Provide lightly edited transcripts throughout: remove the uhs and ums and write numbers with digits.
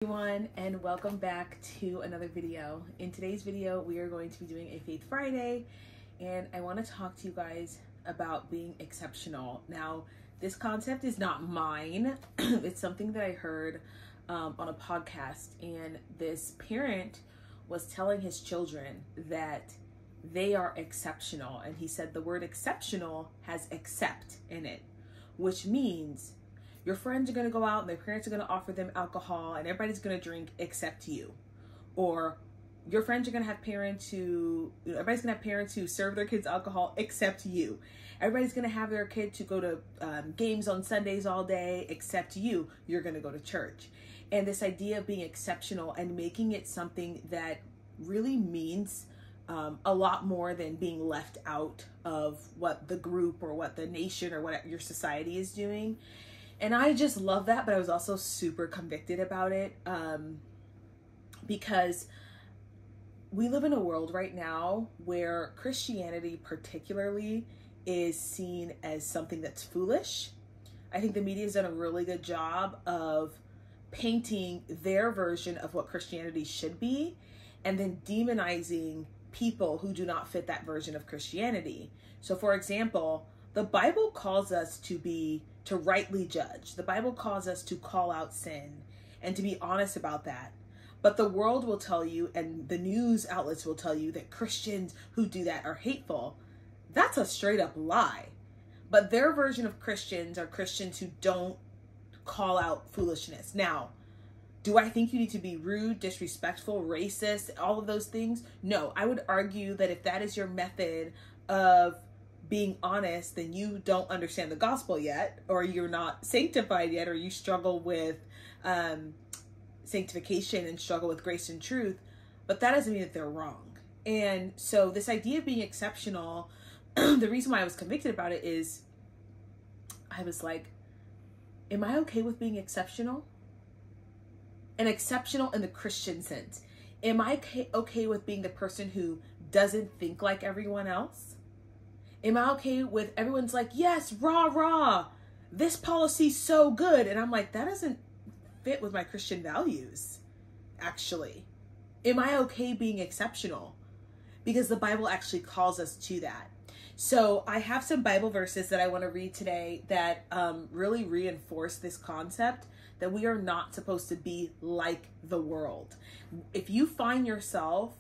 Everyone, and welcome back to another video. In today's video we are going to be doing a Faith Friday, and I want to talk to you guys about being exceptional. Now, this concept is not mine. It's something that I heard on a podcast, and this parent was telling his children that they are exceptional, and he said the word exceptional has accept in it, which means your friends are going to go out and their parents are going to offer them alcohol and everybody's going to drink except you. Or your friends are going to have parents who, everybody's going to have parents who serve their kids alcohol except you. Everybody's going to have their kid to go to games on Sundays all day except you. You're going to go to church. And this idea of being exceptional and making it something that really means a lot more than being left out of what the group or what the nation or what your society is doing. And I just love that, but I was also super convicted about it because we live in a world right now where Christianity particularly is seen as something that's foolish. I think the media has done a really good job of painting their version of what Christianity should be and then demonizing people who do not fit that version of Christianity. So for example, the Bible calls us to rightly judge. The Bible calls us to call out sin and to be honest about that. But the world will tell you, and the news outlets will tell you, that Christians who do that are hateful. That's a straight up lie. But their version of Christians are Christians who don't call out foolishness. Now, do I think you need to be rude, disrespectful, racist, all of those things? No, I would argue that if that is your method of being honest, then you don't understand the gospel yet, or you're not sanctified yet, or you struggle with sanctification and struggle with grace and truth. But that doesn't mean that they're wrong. And so this idea of being exceptional, the reason why I was convicted about it is I was like, am I okay with being exceptional? And exceptional in the Christian sense. Am I okay with being the person who doesn't think like everyone else? Am I okay with everyone's like, yes, rah, rah, this policy's so good. And I'm like, that doesn't fit with my Christian values, actually. Am I okay being exceptional? Because the Bible actually calls us to that. So I have some Bible verses that I want to read today that really reinforce this concept that we are not supposed to be like the world. If you find yourself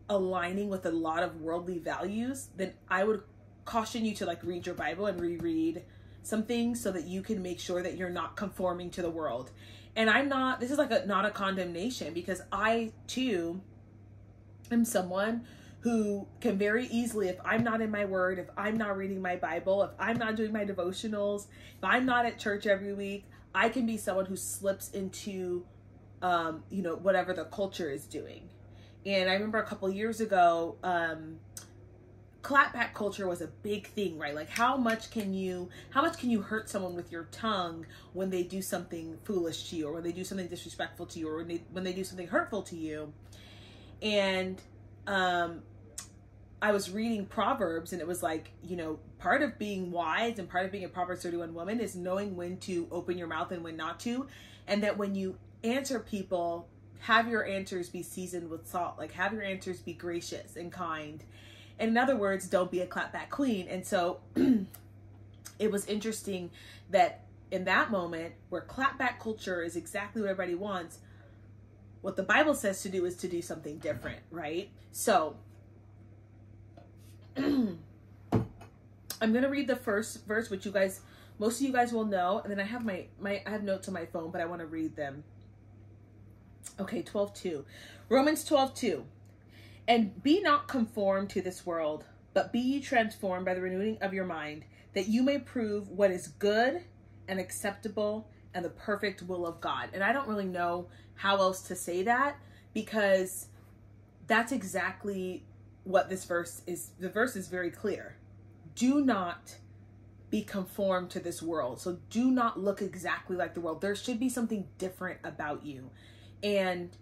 aligning with a lot of worldly values, then I would caution you to read your Bible and reread some things so that you can make sure that you're not conforming to the world. And this is not a condemnation, because I too am someone who can very easily, if I'm not in my word, if I'm not reading my Bible, if I'm not doing my devotionals, if I'm not at church every week, I can be someone who slips into whatever the culture is doing. And I remember a couple years ago, clapback culture was a big thing, right? Like how much can you hurt someone with your tongue when they do something foolish to you, or when they do something disrespectful to you, or when they do something hurtful to you? And I was reading Proverbs, and it was like, part of being wise and part of being a Proverbs 31 woman is knowing when to open your mouth and when not to. And that when you answer people, have your answers be seasoned with salt. Like have your answers be gracious and kind. And in other words, don't be a clapback queen. And so it was interesting that in that moment where clapback culture is exactly what everybody wants, what the Bible says to do is to do something different, right? So I'm going to read the first verse, which most of you guys will know. And then I have I have notes on my phone, but I want to read them. Okay, 12:2. Romans 12:2. And be not conformed to this world, but be ye transformed by the renewing of your mind, that you may prove what is good and acceptable and the perfect will of God. And I don't really know how else to say that, because that's exactly what this verse is. The verse is very clear. Do not be conformed to this world. So do not look exactly like the world. There should be something different about you. And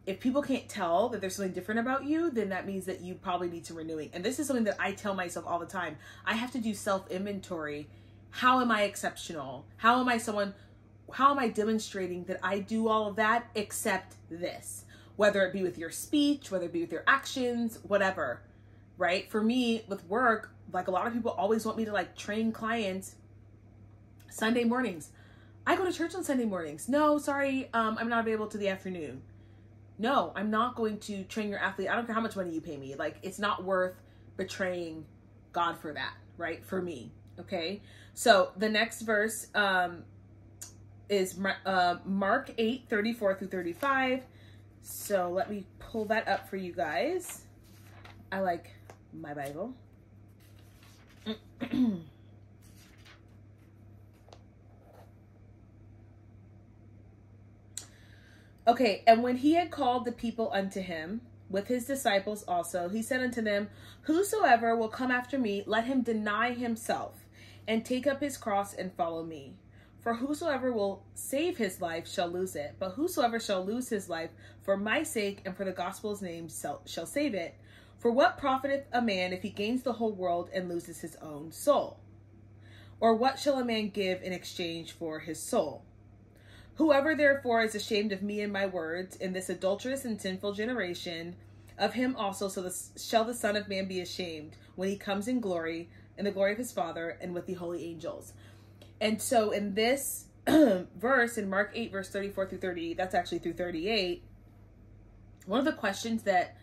if people can't tell that there's something different about you, then that means that you probably need some renewing. And this is something that I tell myself all the time. I have to do self-inventory. How am I exceptional? How am I someone how am I demonstrating that I do all of that except this? Whether it be with your speech, whether it be with your actions, whatever, right? For me, with work, like a lot of people always want me to like train clients Sunday mornings. I go to church on Sunday mornings. No, sorry, I'm not available to the afternoon. No, I'm not going to train your athlete. I don't care how much money you pay me. Like, it's not worth betraying God for that, right? For me, okay? So the next verse is Mark 8, 34 through 35. So let me pull that up for you guys. I like my Bible. Okay, and when he had called the people unto him, with his disciples also, he said unto them, whosoever will come after me, let him deny himself, and take up his cross and follow me. For whosoever will save his life shall lose it, but whosoever shall lose his life for my sake and for the gospel's name shall save it. For what profiteth a man if he gains the whole world and loses his own soul? Or what shall a man give in exchange for his soul? Whoever therefore is ashamed of me and my words in this adulterous and sinful generation, of him also shall the Son of Man be ashamed when he comes in glory, in the glory of his Father, and with the holy angels. And so in this verse, in Mark 8, verse 34 through 30, that's actually through 38, one of the questions that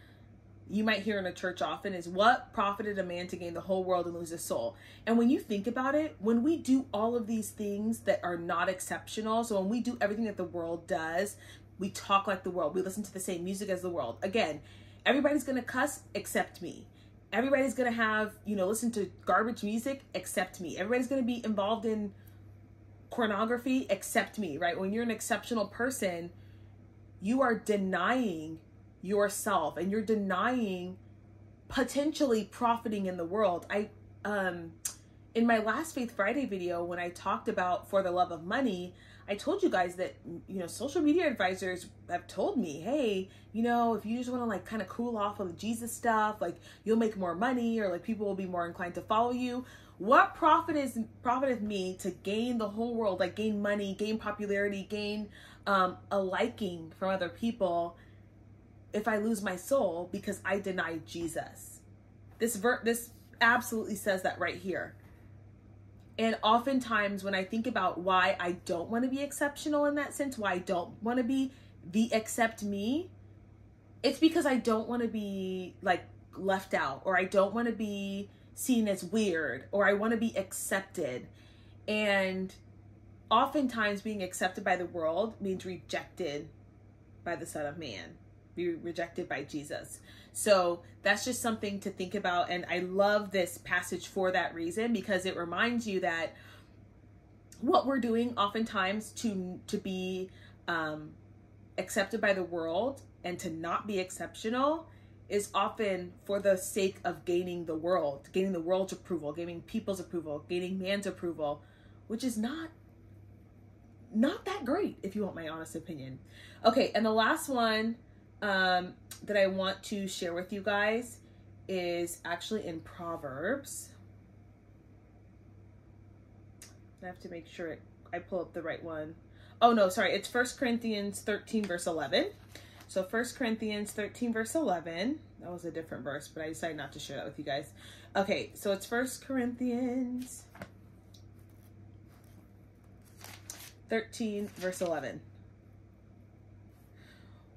you might hear in a church often is, what profited a man to gain the whole world and lose his soul? And when you think about it, when we do all of these things that are not exceptional, so when we do everything that the world does, we talk like the world, we listen to the same music as the world. Again, everybody's going to cuss except me. Everybody's going to have, listen to garbage music except me. Everybody's going to be involved in pornography except me, right? When you're an exceptional person, you are denying yourself and you're denying potentially profiting in the world. In my last Faith Friday video, when I talked about For the Love of Money, I told you guys that, social media advisors have told me, hey, if you just want to like kind of cool off of Jesus stuff, like you'll make more money, or like people will be more inclined to follow you. What profiteth me to gain the whole world, like gain money, gain popularity, gain a liking from other people, if I lose my soul because I deny Jesus? This absolutely says that right here. And oftentimes when I think about why I don't want to be exceptional in that sense, why I don't want to be the accept me, it's because I don't want to be like left out, or I don't want to be seen as weird, or I want to be accepted. And oftentimes being accepted by the world means rejected by the Son of Man. Be rejected by Jesus. So that's just something to think about. And I love this passage for that reason, because it reminds you that what we're doing oftentimes to be accepted by the world and to not be exceptional is often for the sake of gaining the world's approval, gaining people's approval, gaining man's approval, which is not that great, if you want my honest opinion. Okay, and the last one that I want to share with you guys is actually in Proverbs. I have to make sure I pull up the right one. Oh no, sorry, it's 1 Corinthians 13 verse 11. So 1 Corinthians 13 verse 11. That was a different verse, but I decided not to share that with you guys. Okay, so it's 1 Corinthians 13 verse 11.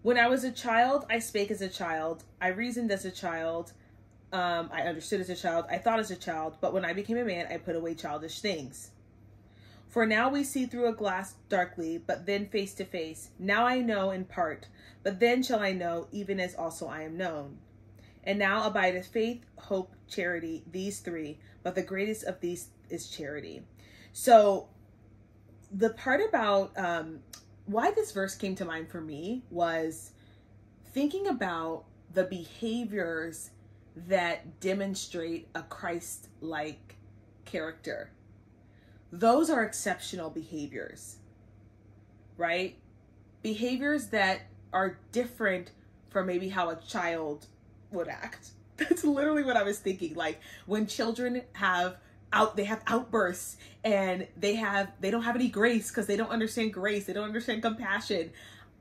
When I was a child, I spake as a child. I reasoned as a child. I understood as a child. I thought as a child. But when I became a man, I put away childish things. For now we see through a glass darkly, but then face to face. Now I know in part, but then shall I know, even as also I am known. And now abideth faith, hope, charity, these three. But the greatest of these is charity. So the part about why this verse came to mind for me was thinking about the behaviors that demonstrate a Christ-like character. Those are exceptional behaviors, right? Behaviors that are different from maybe how a child would act. That's literally what I was thinking. Like when children have they have outbursts, and they don't have any grace because they don't understand grace. They don't understand compassion.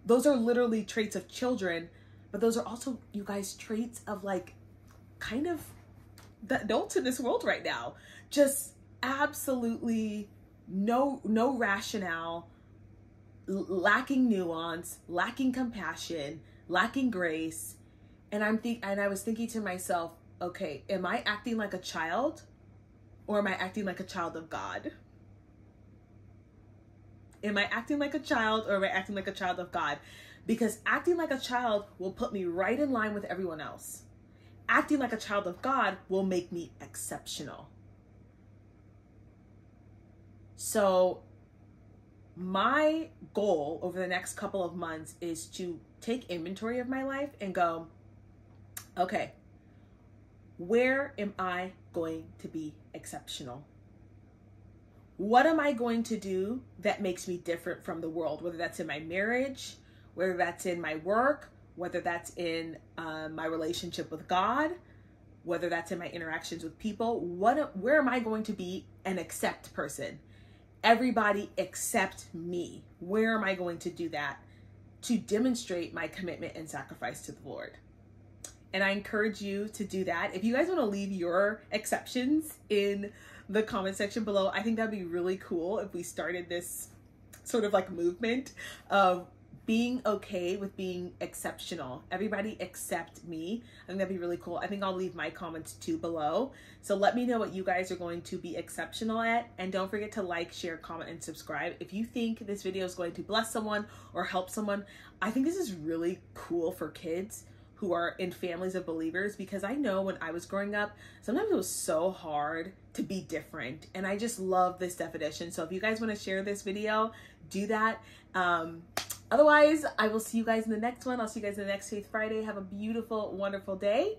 Those are literally traits of children, but those are also, you guys, traits of like kind of the adults in this world right now. Just absolutely no rationale, lacking nuance, lacking compassion, lacking grace. And I was thinking to myself, okay, am I acting like a child, or am I acting like a child of God? Am I acting like a child, or am I acting like a child of God? Because acting like a child will put me right in line with everyone else. Acting like a child of God will make me exceptional. So my goal over the next couple of months is to take inventory of my life and go, okay, where am I going to be exceptional? What am I going to do that makes me different from the world? Whether that's in my marriage, whether that's in my work, whether that's in my relationship with God, whether that's in my interactions with people. Where am I going to be an accept person? Everybody except me. Where am I going to do that to demonstrate my commitment and sacrifice to the Lord? And I encourage you to do that. If you guys want to leave your exceptions in the comment section below, I think that'd be really cool if we started this sort of like movement of being okay with being exceptional. Everybody except me. I think that'd be really cool. I think I'll leave my comments too below. So let me know what you guys are going to be exceptional at. And don't forget to like, share, comment, and subscribe. If you think this video is going to bless someone or help someone, I think this is really cool for kids who are in families of believers, because I know when I was growing up, sometimes it was so hard to be different. And I just love this definition. So if you guys want to share this video, do that. Otherwise, I will see you guys in the next one. I'll see you guys in the next Faith Friday. Have a beautiful, wonderful day.